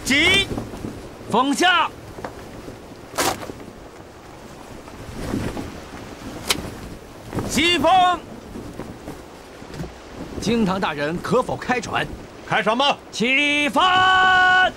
急，风向。西风。京堂大人可否开船？开船吧。起帆。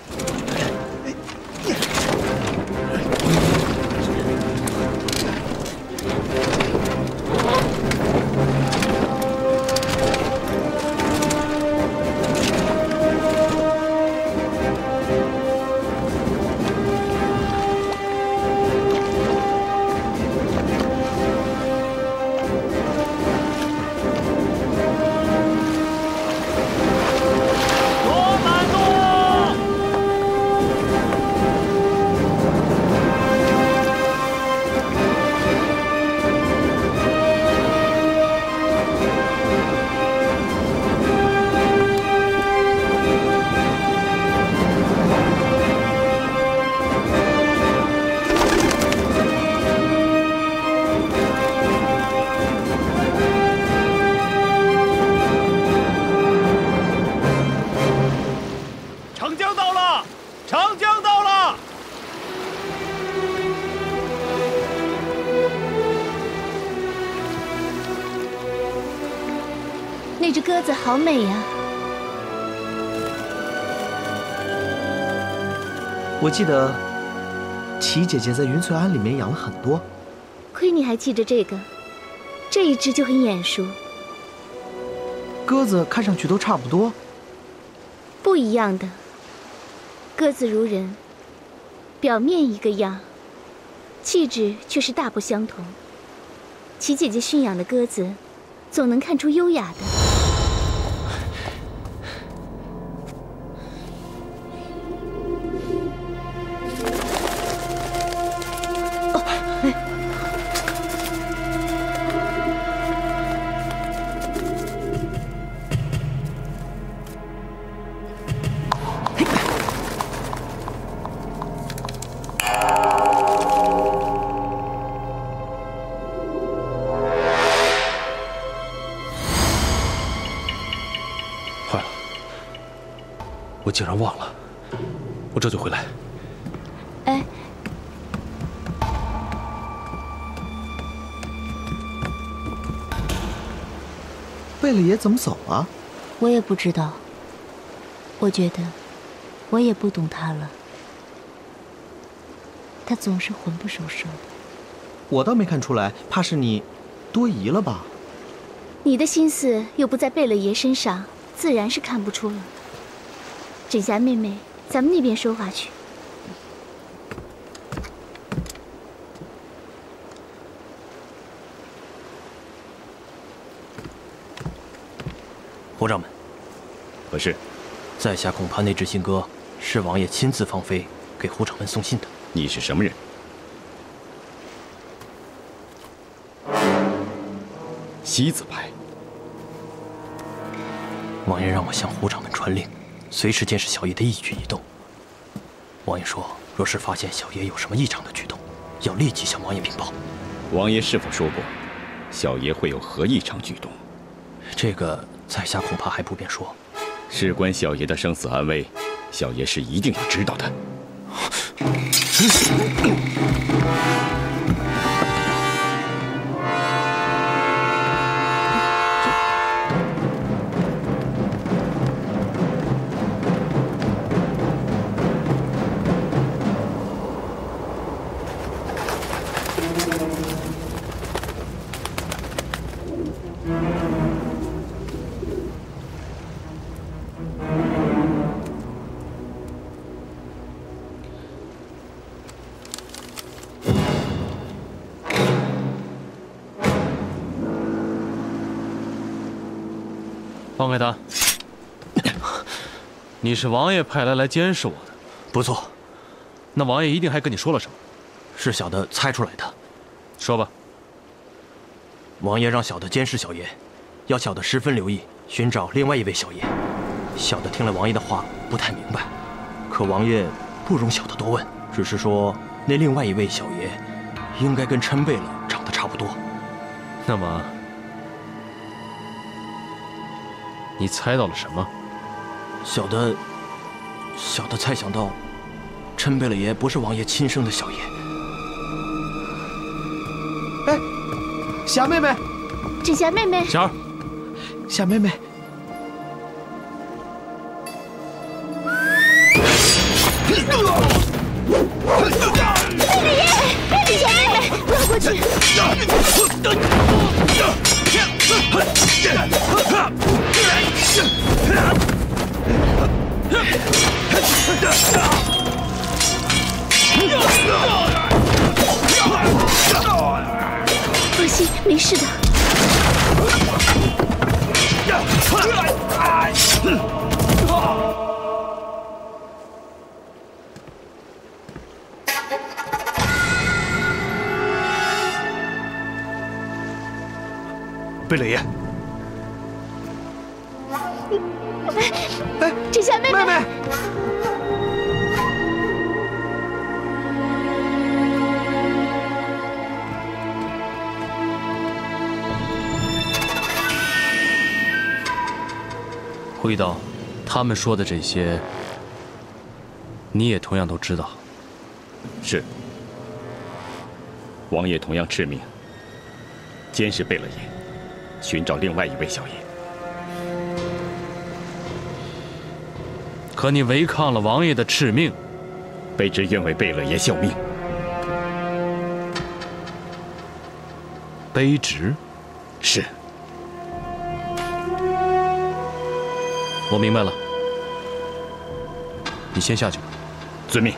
那只鸽子好美呀！我记得齐姐姐在云翠庵里面养了很多。亏你还记着这个，这一只就很眼熟。鸽子看上去都差不多。不一样的，鸽子如人，表面一个样，气质却是大不相同。齐姐姐驯养的鸽子，总能看出优雅的。 我竟然忘了，我这就回来。哎，贝勒爷怎么走了？我也不知道。我觉得，我也不懂他了。他总是魂不守舍的。我倒没看出来，怕是你多疑了吧？你的心思又不在贝勒爷身上，自然是看不出了。 枕霞妹妹，咱们那边说话去。侯掌门，何事？在下恐怕那只信鸽是王爷亲自放飞给胡掌门送信的。你是什么人？西子派。王爷让我向胡掌门传令。 随时监视小爷的一举一动。王爷说，若是发现小爷有什么异常的举动，要立即向王爷禀报。王爷是否说过，小爷会有何异常举动？这个在下恐怕还不便说。事关小爷的生死安危，小爷是一定要知道的。放开他！你是王爷派来监视我的，不错。那王爷一定还跟你说了什么？是小的猜出来的。说吧。王爷让小的监视小爷，要小的十分留意寻找另外一位小爷。小的听了王爷的话，不太明白。可王爷不容小的多问，只是说那另外一位小爷，应该跟琛贝勒长得差不多。那么，你猜到了什么？小的小的猜想到，陈贝勒爷不是王爷亲生的小爷。哎，霞妹妹，芷霞妹妹，霞儿，霞妹妹，贝勒爷，芷霞妹妹，不要过去！放心，没事的。贝勒爷，哎，芷霞妹妹，妹妹，胡一刀，他们说的这些，你也同样都知道。是。王爷同样敕命，监视贝勒爷，寻找另外一位小爷。可你违抗了王爷的敕命，卑职愿为贝勒爷效命。卑职？是。我明白了，你先下去吧。遵命。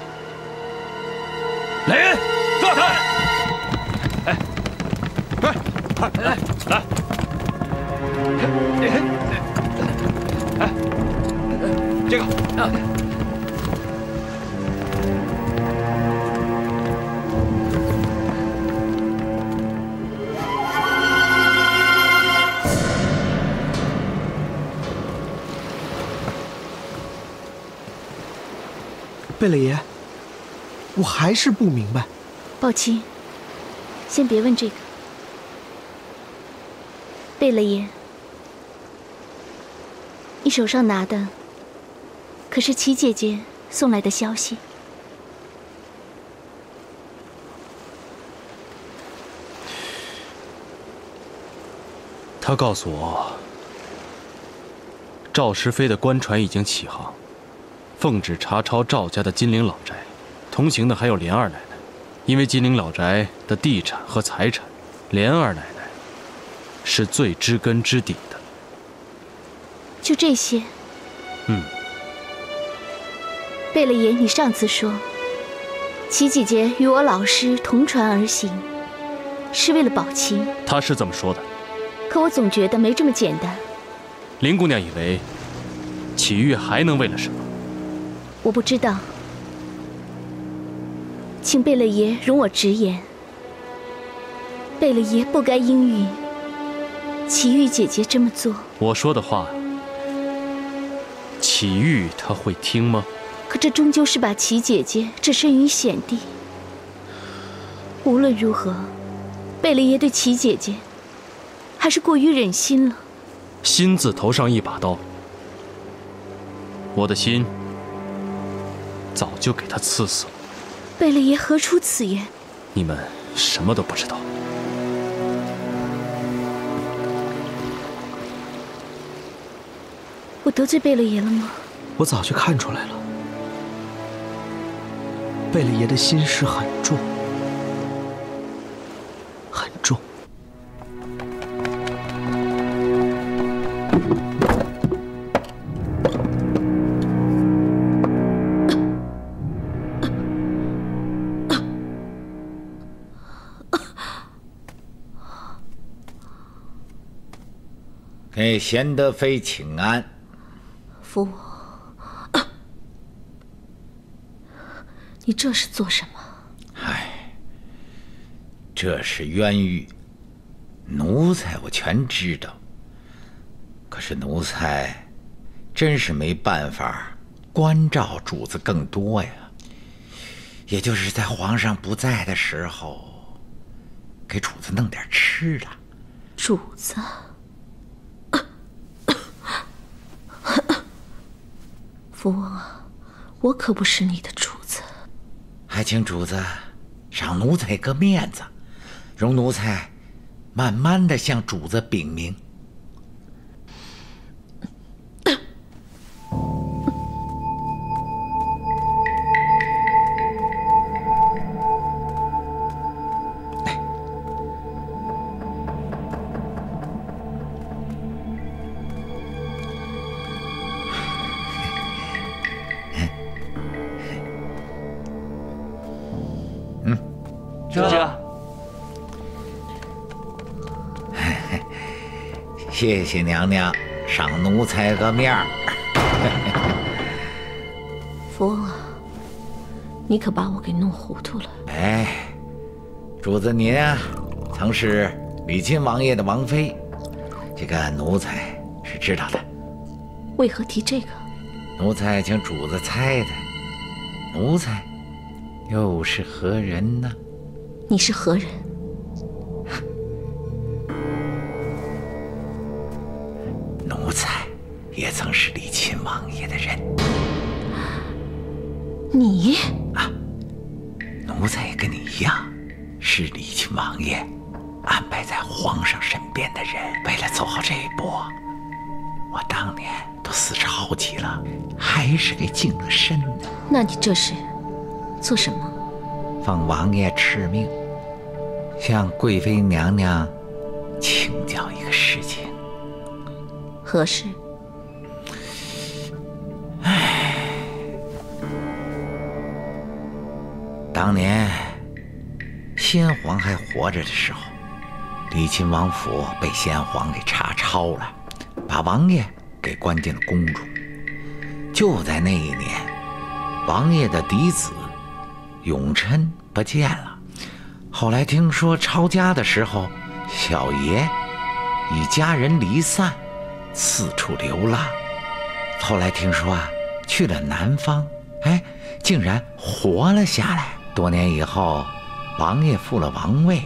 来人，坐下！来，这个啊。贝勒爷，我还是不明白。宝琴，先别问这个。贝勒爷，你手上拿的可是齐姐姐送来的消息？他告诉我，赵石飞的官船已经起航，奉旨查抄赵家的金陵老宅，同行的还有莲二奶奶。因为金陵老宅的地产和财产，莲二奶奶是最知根知底的。就这些？贝勒爷，你上次说，齐姐姐与我老师同船而行，是为了宝琴。她是这么说的。可我总觉得没这么简单。林姑娘以为，启玉还能为了什么？我不知道。请贝勒爷容我直言，贝勒爷不该应允齐玉姐姐这么做。我说的话，启玉她会听吗？可这终究是把齐姐姐置身于险地。无论如何，贝勒爷对齐姐姐还是过于忍心了。心字头上一把刀，我的心早就给他刺死了。贝勒爷何出此言？你们什么都不知道。我得罪贝勒爷了吗？我早就看出来了，贝勒爷的心事很重，很重。给贤德妃请安。扶我。你这是做什么？唉，这是冤狱，奴才我全知道。可是奴才真是没办法关照主子更多呀。也就是在皇上不在的时候，给主子弄点吃的。主子。扶我，我可不是你的主子。还请主子让奴才个面子，容奴才慢慢的向主子禀明。谢谢娘娘赏奴才个面儿。福翁啊，你可把我给弄糊涂了。哎，主子您啊，曾是李亲王爷的王妃，这个奴才是知道的。为何提这个？奴才请主子猜猜，奴才又是何人呢？你是何人？奴才也曾是李亲王爷的人。你啊，奴才也跟你一样，是李亲王爷安排在皇上身边的人。为了走好这一步，我当年都死着好几了，还是给净了身呢。那你这是做什么？奉王爷敕命，向贵妃娘娘请教一个事情。何事？当年先皇还活着的时候，李亲王府被先皇给查抄了，把王爷给关进了宫中。就在那一年，王爷的嫡子永琛不见了。后来听说抄家的时候，小爷与家人离散，四处流浪。后来听说啊，去了南方，竟然活了下来。多年以后，王爷复了王位，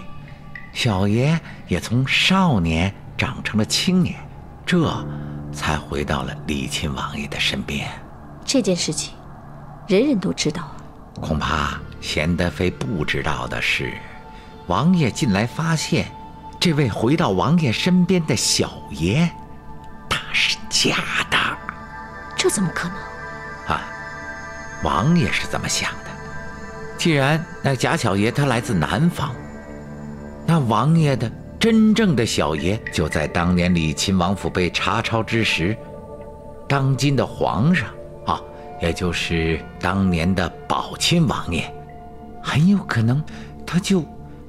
小爷也从少年长成了青年，这才回到了李亲王爷的身边。这件事情，人人都知道啊。恐怕贤德妃不知道的是，王爷近来发现，这位回到王爷身边的小爷，他是假的。这怎么可能？啊，王爷是这么想的。既然那假小爷他来自南方，那王爷的真正的小爷就在当年李亲王府被查抄之时，当今的皇上啊，也就是当年的宝亲王爷，很有可能他就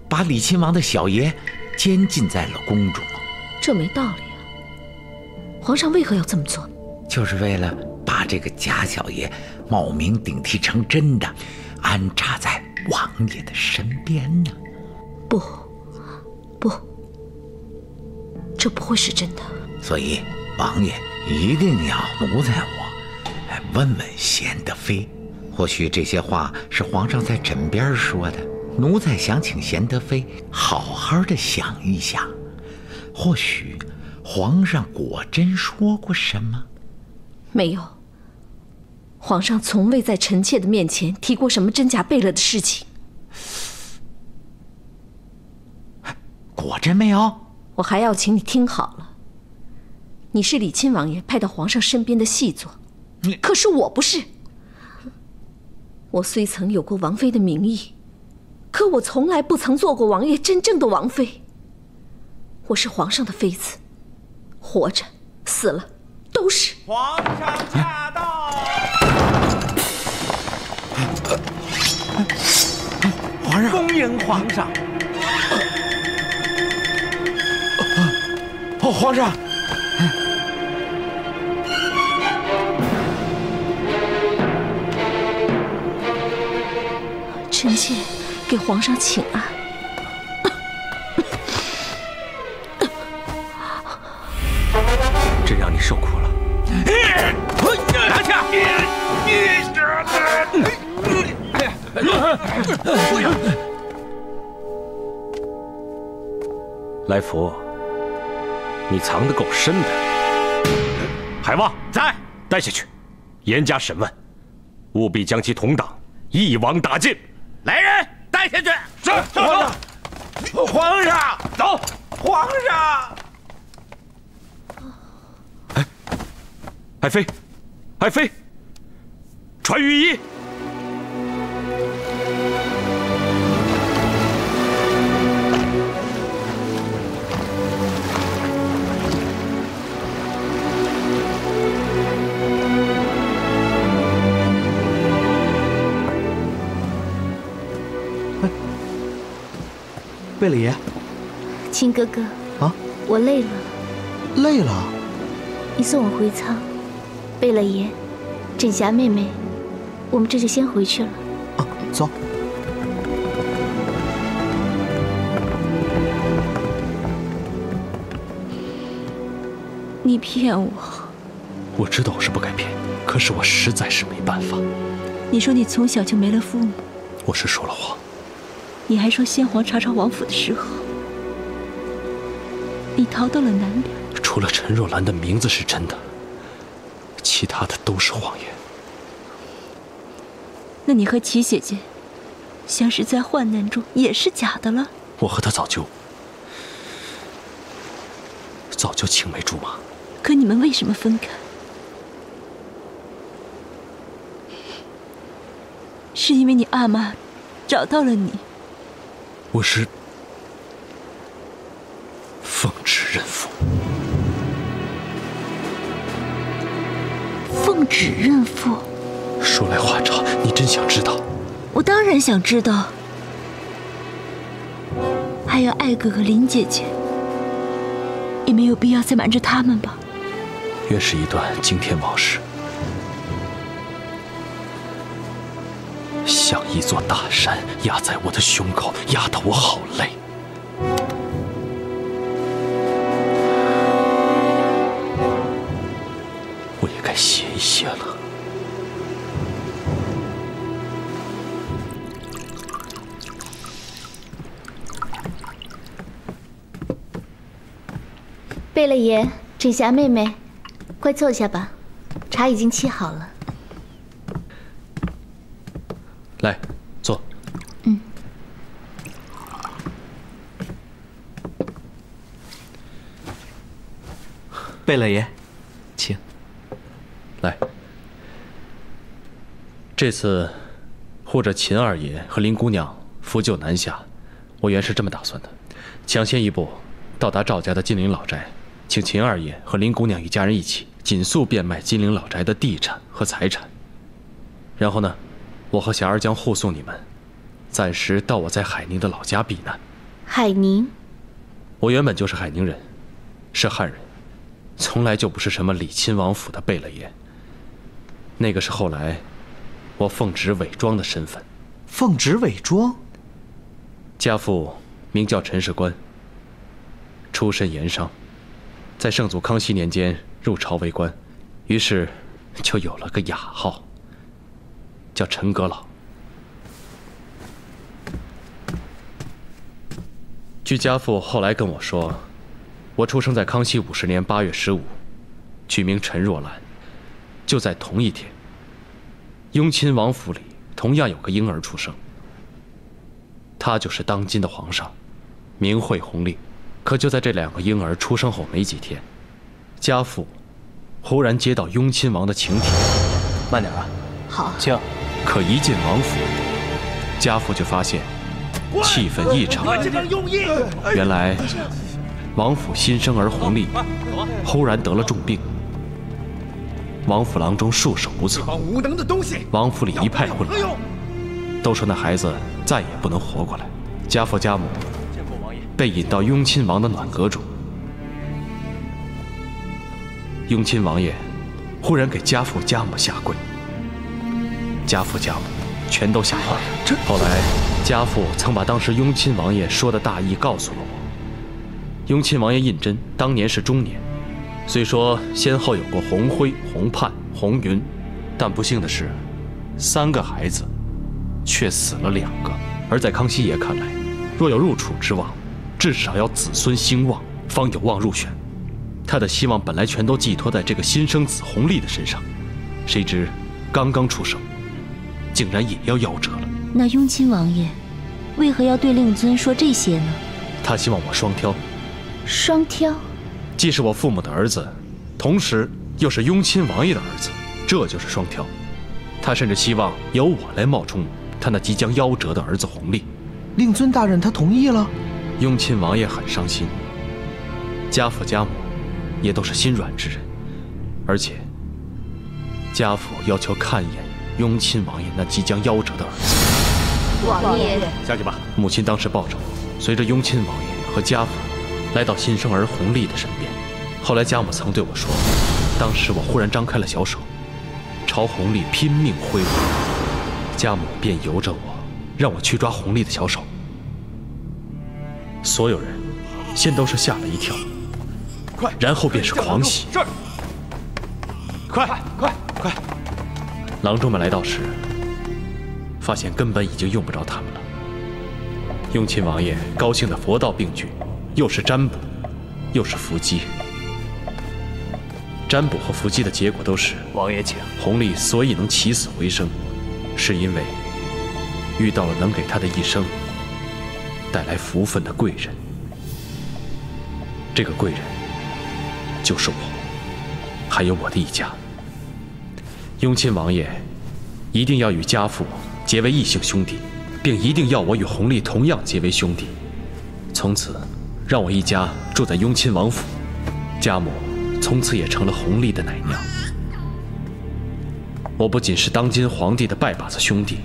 把李亲王的小爷监禁在了宫中。这没道理啊！皇上为何要这么做？就是为了把这个假小爷冒名顶替成真的，安插在王爷的身边呢。不，这不会是真的。所以王爷一定要奴才我来问问贤德妃，或许这些话是皇上在枕边说的，奴才想请贤德妃好好的想一想，或许皇上果真说过什么。没有，皇上从未在臣妾的面前提过什么真假贝勒的事情。果真没有？我还要请你听好了，你是李亲王爷派到皇上身边的细作，可是我不是。我虽曾有过王妃的名义，可我从来不曾做过王爷真正的王妃。我是皇上的妃子，活着死了都是。皇上驾到！皇上，恭迎皇上！皇上，臣妾给皇上请安。真让你受苦了。拿下！来福，你藏得够深的。海望在，带下去，严加审问。务必将其同党一网打尽。来人，带下去。是，皇上。皇上，走。皇上。爱妃，爱妃，传御医。贝勒爷，亲哥哥啊，我累了。累了？你送我回舱。贝勒爷，枕霞妹妹，我们这就先回去了。啊，走。你骗我！我知道我是不该骗你，可是我实在是没办法。你说你从小就没了父母，我是说了谎。你还说先皇查抄王府的时候，你逃到了南边。除了陈若兰的名字是真的，其他的都是谎言。那你和齐姐姐相识在患难中也是假的了？我和她早就青梅竹马。可你们为什么分开？是因为你阿妈找到了你。我是奉旨认父。奉旨认父？说来话长，你真想知道？我当然想知道。还有爱哥哥、林姐姐，也没有必要再瞒着他们吧。原是一段惊天往事，像一座大山压在我的胸口，压得我好累。我也该歇一歇了。贝勒爷，枕霞妹妹，快坐下吧，茶已经沏好了。来，坐。贝勒爷，请。来，这次护着秦二爷和林姑娘扶柩南下，我原是这么打算的：抢先一步到达赵家的金陵老宅，请秦二爷和林姑娘一家人一起紧速变卖金陵老宅的地产和财产。然后呢，我和霞儿将护送你们，暂时到我在海宁的老家避难。海宁？我原本就是海宁人，是汉人，从来就不是什么李亲王府的贝勒爷。那个是后来我奉旨伪装的身份。奉旨伪装？家父名叫陈世官，出身盐商，在圣祖康熙年间入朝为官，于是就有了个雅号，叫陈阁老。据家父后来跟我说，我出生在康熙50年8月15，取名陈若兰。就在同一天，雍亲王府里同样有个婴儿出生，他就是当今的皇上，明惠弘历。可就在这2个婴儿出生后没几天，家父忽然接到雍亲王的请帖。慢点啊。好，请。可一进王府，家父就发现气氛异常。原来王府新生儿弘历忽然得了重病，王府郎中束手无策，无能的东西！王府里一派混乱，都说那孩子再也不能活过来。家父家母被引到雍亲王的暖阁中，雍亲王爷忽然给家父家母下跪，家父家母全都吓坏了。后来家父曾把当时雍亲王爷说的大意告诉了我。雍亲王爷胤禛当年是中年，虽说先后有过洪辉、洪盼、洪云，但不幸的是，3个孩子却死了2个。而在康熙爷看来，若有入储之望，至少要子孙兴旺，方有望入选。他的希望本来全都寄托在这个新生子弘历的身上，谁知刚刚出生，竟然也要夭折了。那雍亲王爷为何要对令尊说这些呢？他希望我双挑。双挑？既是我父母的儿子，同时又是雍亲王爷的儿子，这就是双挑。他甚至希望由我来冒充他那即将夭折的儿子弘历。令尊大人他同意了。雍亲王爷很伤心，家父家母也都是心软之人，而且家父要求看一眼雍亲王爷那即将夭折的儿子。王爷，下去吧。母亲当时抱着我，随着雍亲王爷和家父来到新生儿弘历的身边。后来家母曾对我说，当时我忽然张开了小手，朝弘历拼命挥舞，家母便由着我，让我去抓弘历的小手。所有人先都是吓了一跳，快，然后便是狂喜。这儿，快！郎中们来到时，发现根本已经用不着他们了。雍亲王爷高兴的佛道并举，又是占卜，又是伏击。占卜和伏击的结果都是，王爷请。弘历所以能起死回生，是因为遇到了能给他的一生带来福分的贵人。这个贵人就是我，还有我的一家。雍亲王爷一定要与家父结为异姓兄弟，并一定要我与弘历同样结为兄弟。从此，让我一家住在雍亲王府，家母从此也成了弘历的奶娘。我不仅是当今皇帝的拜把子兄弟，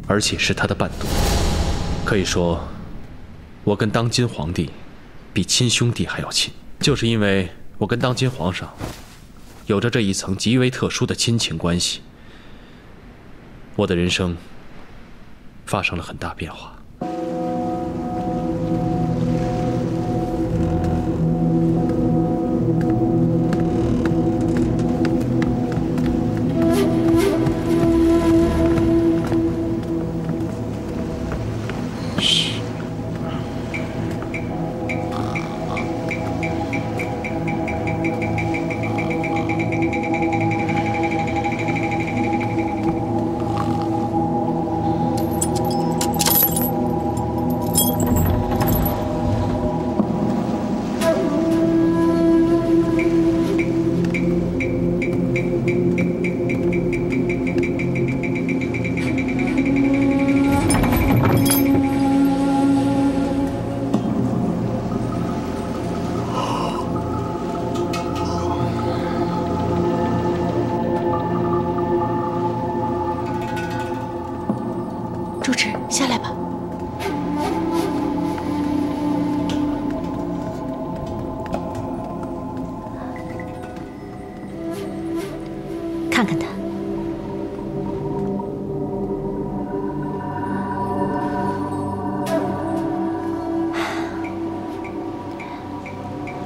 而且是他的伴读。可以说，我跟当今皇帝比亲兄弟还要亲。就是因为我跟当今皇上有着这一层极为特殊的亲情关系，我的人生发生了很大变化。主持，下来吧。看看他。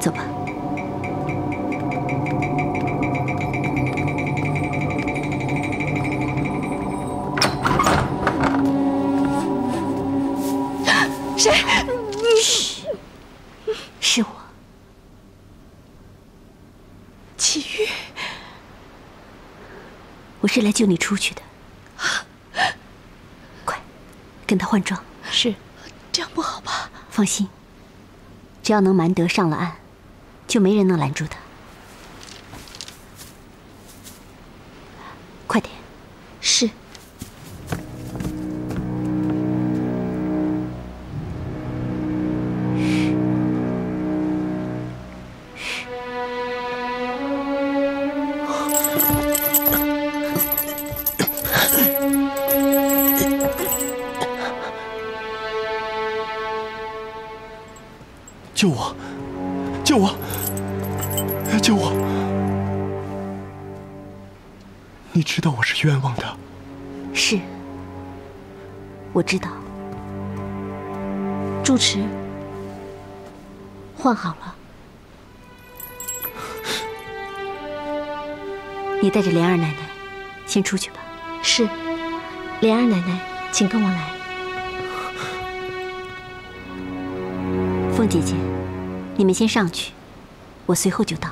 走吧。谁？嘘，是我。祁煜，我是来救你出去的。快，跟他换装。是，这样不好吧？放心，只要能瞒得上了岸，就没人能拦住他。快点。是。救我！救我！救我！你知道我是冤枉的。是，我知道。住持，换好了。你带着莲儿奶奶先出去吧。是。莲儿奶奶，请跟我来。凤姐姐，你们先上去，我随后就到。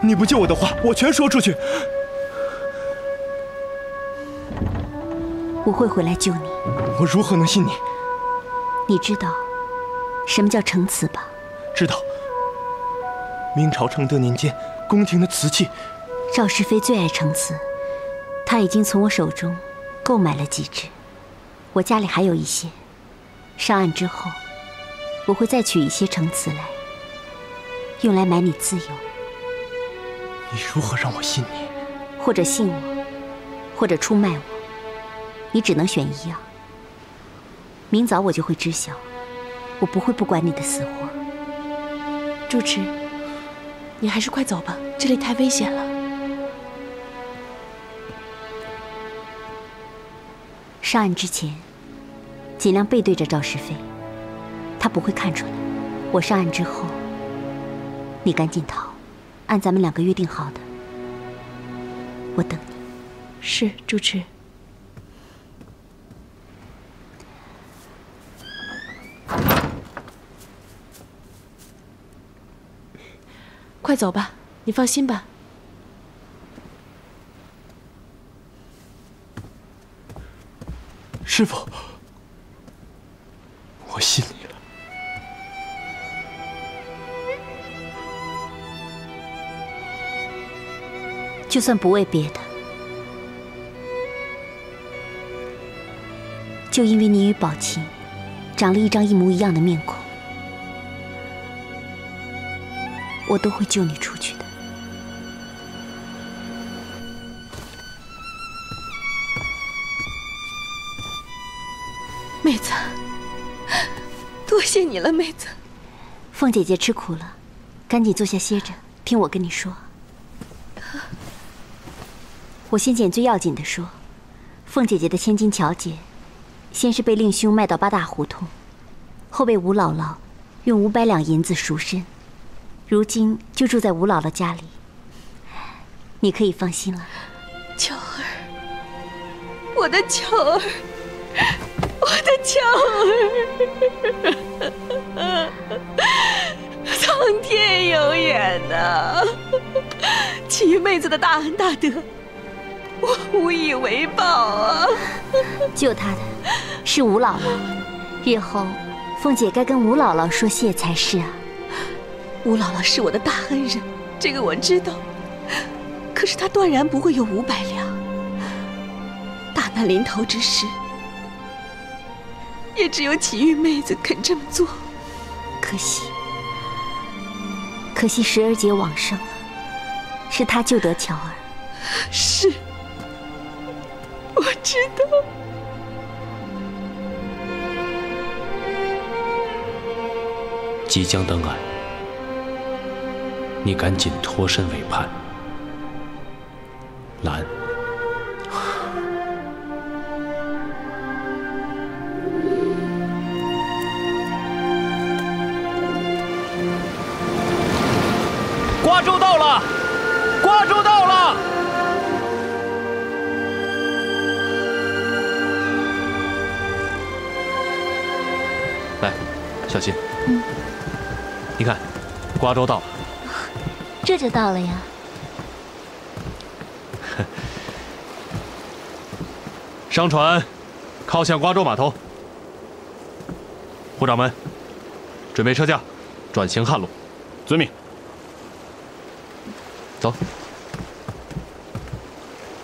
你不救我的话，我全说出去。我会回来救你。我如何能信你？你知道什么叫成瓷吧？知道。明朝承德年间，宫廷的瓷器。赵氏妃最爱成瓷，她已经从我手中购买了几只，我家里还有一些。上岸之后，我会再取一些成瓷来，用来买你自由。你如何让我信你？或者信我，或者出卖我，你只能选一样。明早我就会知晓，我不会不管你的死活。主持，你还是快走吧，这里太危险了。上岸之前，尽量背对着赵氏妃，她不会看出来。我上岸之后，你赶紧逃，按咱们2个约定好的，我等你。是，主持。快走吧，你放心吧。师傅，我信你了。就算不为别的，就因为你与宝琴长了一张一模一样的面孔，我都会救你出去的。妹子，多谢你了，妹子。凤姐姐吃苦了，赶紧坐下歇着，听我跟你说。我先捡最要紧的说，凤姐姐的千金乔姐，先是被令兄卖到八大胡同，后被吴姥姥用500两银子赎身，如今就住在吴姥姥家里。你可以放心了。乔儿，我的乔儿。我的乔儿，苍天有眼呐！启玉妹子的大恩大德，我无以为报啊！救她的是吴姥姥，日后凤姐该跟吴姥姥说谢才是啊。吴姥姥是我的大恩人，这个我知道。可是她断然不会有500两。大难临头之时，也只有启玉妹子肯这么做。可惜时儿姐往生了，是她救得乔儿。是，我知道。即将登岸，你赶紧脱身为盼。兰。瓜州到了，瓜州到了。来，小心。你看，瓜州到了。这就到了呀。商船靠向瓜州码头。护掌门，准备车架，转行旱路。遵命。走。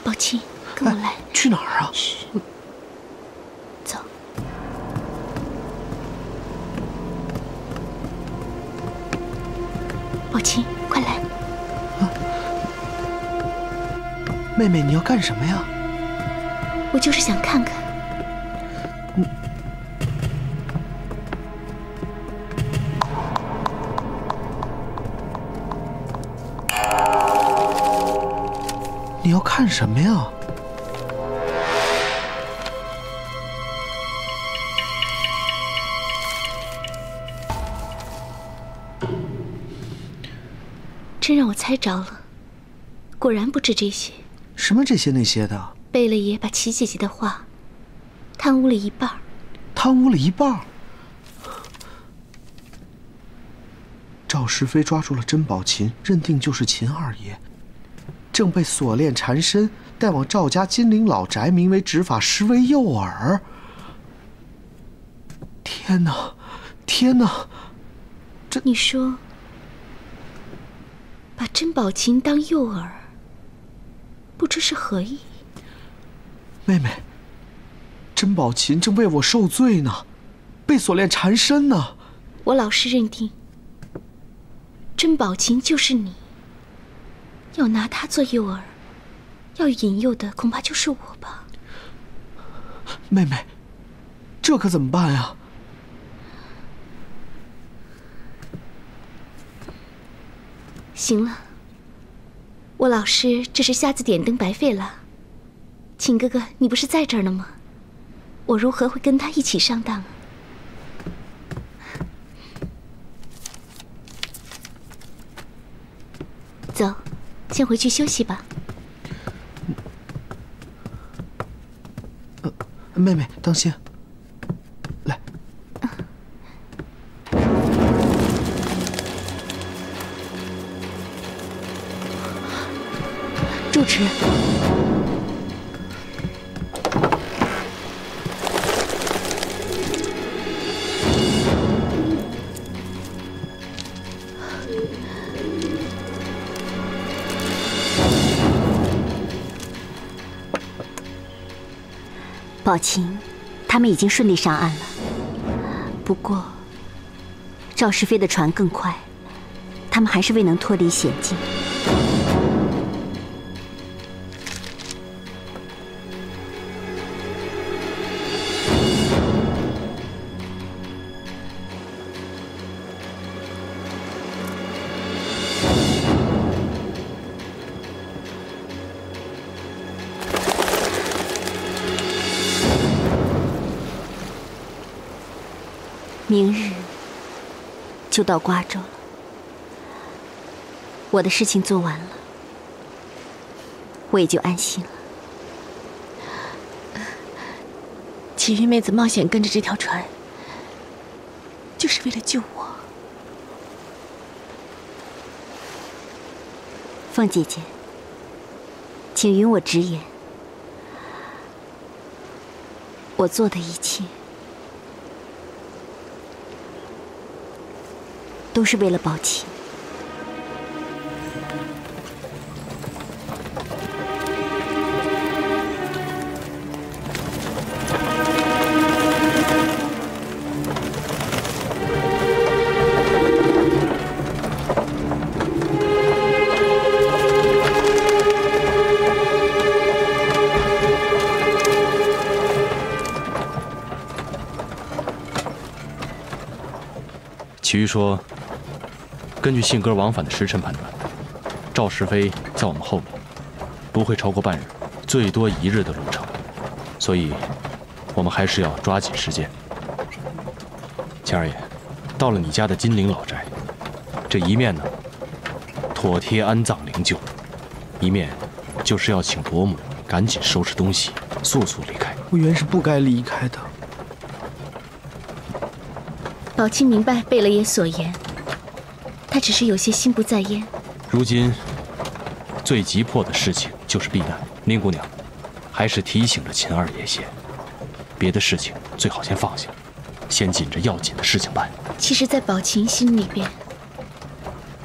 宝琴，跟我来。去哪儿啊？走。宝琴，快来。妹妹，你要干什么呀？我就是想看看。你要看什么呀？真让我猜着了，果然不止这些。什么这些那些的？贝勒爷把齐姐姐的话贪污了一半。贪污了一半？赵赵石飞抓住了甄宝琴，认定就是秦二爷，正被锁链缠身，带往赵家金陵老宅，名为执法施为诱饵。天哪，天哪！这你说，把甄宝琴当诱饵，不知是何意？妹妹，甄宝琴正为我受罪呢，被锁链缠身呢。我老实认定，甄宝琴就是你。要拿她做诱饵，要引诱的恐怕就是我吧。妹妹，这可怎么办呀？行了，我老师这是瞎子点灯白费了。秦哥哥，你不是在这儿呢吗？我如何会跟他一起上当啊？走，先回去休息吧。妹妹，当心。来。住持。宝琴，他们已经顺利上岸了。不过，赵石飞的船更快，他们还是未能脱离险境。明日就到瓜州了，我的事情做完了，我也就安心了。齐玉妹子冒险跟着这条船，就是为了救我。凤姐姐，请允我直言，我做的一切都是为了宝琴。其余说，根据信鸽往返的时辰判断，赵石飞在我们后面，不会超过半日，最多1日的路程，所以，我们还是要抓紧时间。钱二爷，到了你家的金陵老宅，这一面呢，妥帖安葬灵柩，一面就是要请伯母赶紧收拾东西，速速离开。我原是不该离开的。宝清明白贝勒爷所言，他只是有些心不在焉。如今最急迫的事情就是避难，林姑娘，还是提醒着秦二爷些，别的事情最好先放下，先紧着要紧的事情办。其实，在宝琴心里边，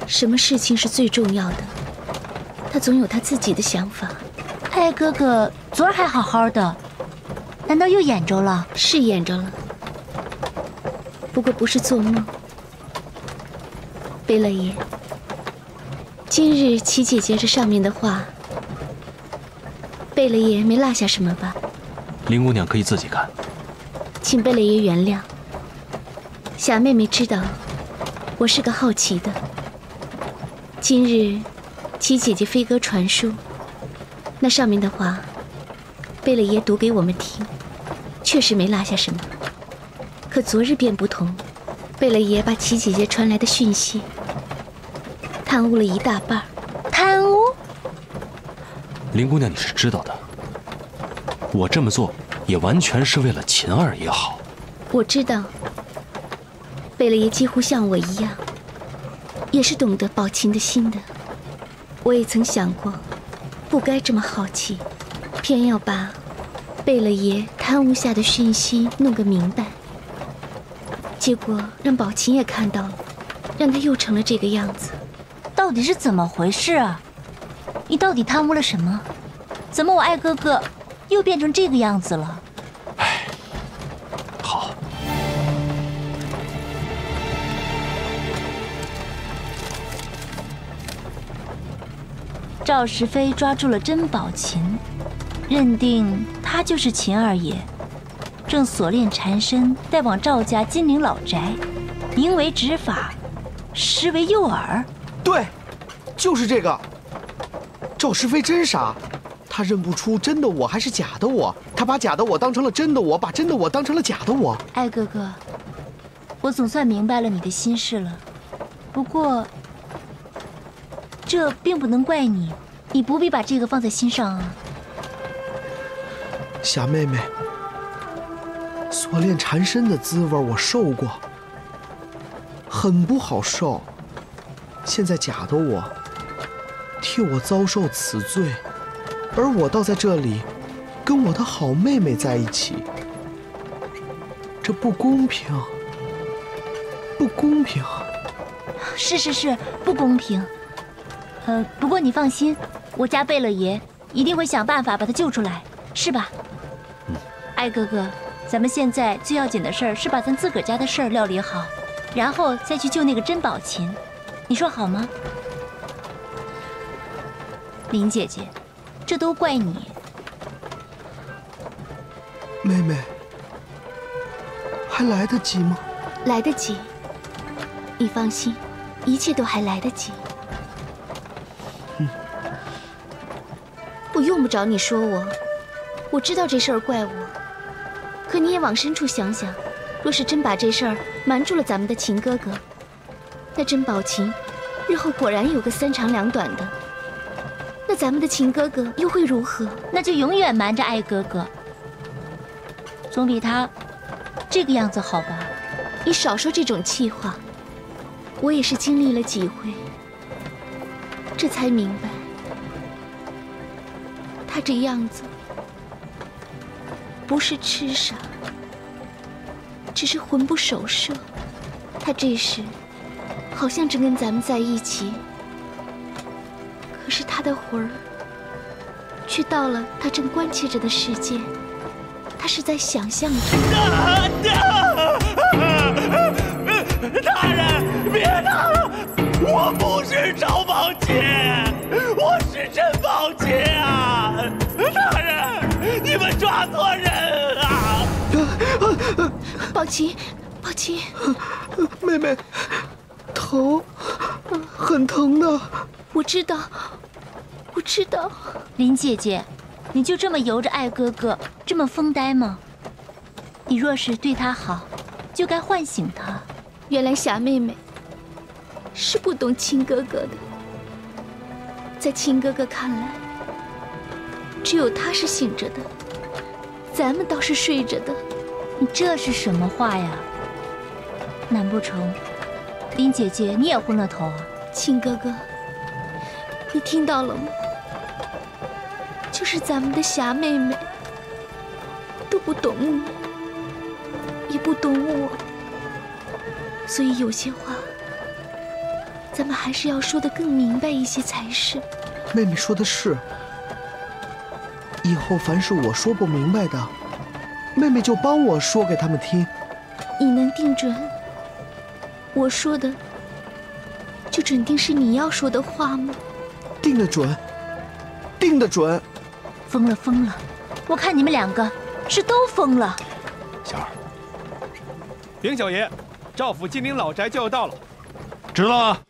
什么事情是最重要的？他总有他自己的想法。太哥哥昨儿还好好的，难道又演着了？是演着了。不过不是做梦，贝勒爷，今日齐姐姐这上面的话，贝勒爷没落下什么吧？林姑娘可以自己看，请贝勒爷原谅。霞妹妹知道我是个好奇的。今日齐姐姐飞鸽传书，那上面的话，贝勒爷读给我们听，确实没落下什么。可昨日便不同，贝勒爷把齐姐姐传来的讯息贪污了一大半。贪污？林姑娘，你是知道的，我这么做也完全是为了秦二爷好。我知道，贝勒爷几乎像我一样，也是懂得宝琴的心的。我也曾想过，不该这么好奇，偏要把贝勒爷贪污下的讯息弄个明白。结果让宝琴也看到了，让他又成了这个样子。到底是怎么回事啊？你到底贪污了什么？怎么我爱哥哥又变成这个样子了？哎，好。赵石飞抓住了甄宝琴，认定他就是秦二爷，正锁链缠身带往赵家金陵老宅，名为执法，实为诱饵。对，就是这个。赵石飞真傻，他认不出真的我还是假的我，他把假的我当成了真的我，把真的我当成了假的我。爱哥哥，我总算明白了你的心事了。不过，这并不能怪你，你不必把这个放在心上啊。霞妹妹，锁链缠身的滋味我受过，很不好受。现在假的我替我遭受此罪，而我倒在这里跟我的好妹妹在一起，这不公平，不公平。是，不公平。不过你放心，我家贝勒爷一定会想办法把他救出来，是吧？爱哥哥，咱们现在最要紧的事儿是把咱自个儿家的事儿料理好，然后再去救那个甄宝琴，你说好吗？林姐姐，这都怪你。妹妹，还来得及吗？来得及，你放心，一切都还来得及。我用不着你说我知道这事儿怪我，可你也往深处想想，若是真把这事儿瞒住了咱们的秦哥哥，那甄宝琴日后果然有个三长两短的，那咱们的秦哥哥又会如何？那就永远瞒着爱哥哥，总比他这个样子好吧？你少说这种气话，我也是经历了几回，这才明白，他这样子不是痴傻，只是魂不守舍。他这时好像正跟咱们在一起，可是他的魂儿却到了他正关切着的世界，他是在想象着。大人，别打了！我不是赵宝琴，我是甄宝琴啊！大人，你们抓错人啊！宝琴，宝琴，妹妹，疼，很疼的。我知道，我知道。林姐姐，你就这么由着爱哥哥，这么疯呆吗？你若是对他好，就该唤醒他。原来霞妹妹是不懂亲哥哥的，在亲哥哥看来，只有他是醒着的，咱们倒是睡着的。你这是什么话呀？难不成林姐姐你也昏了头啊？亲哥哥，你听到了吗？就是咱们的霞妹妹都不懂你，也不懂我，所以有些话咱们还是要说得更明白一些才是。妹妹说的是，以后凡是我说不明白的，妹妹就帮我说给他们听。你能定准我说的就准定是你要说的话吗？定得准，定得准。疯了疯了，我看你们两个是都疯了。小二，禀小爷，赵府金陵老宅就要到了。知道了。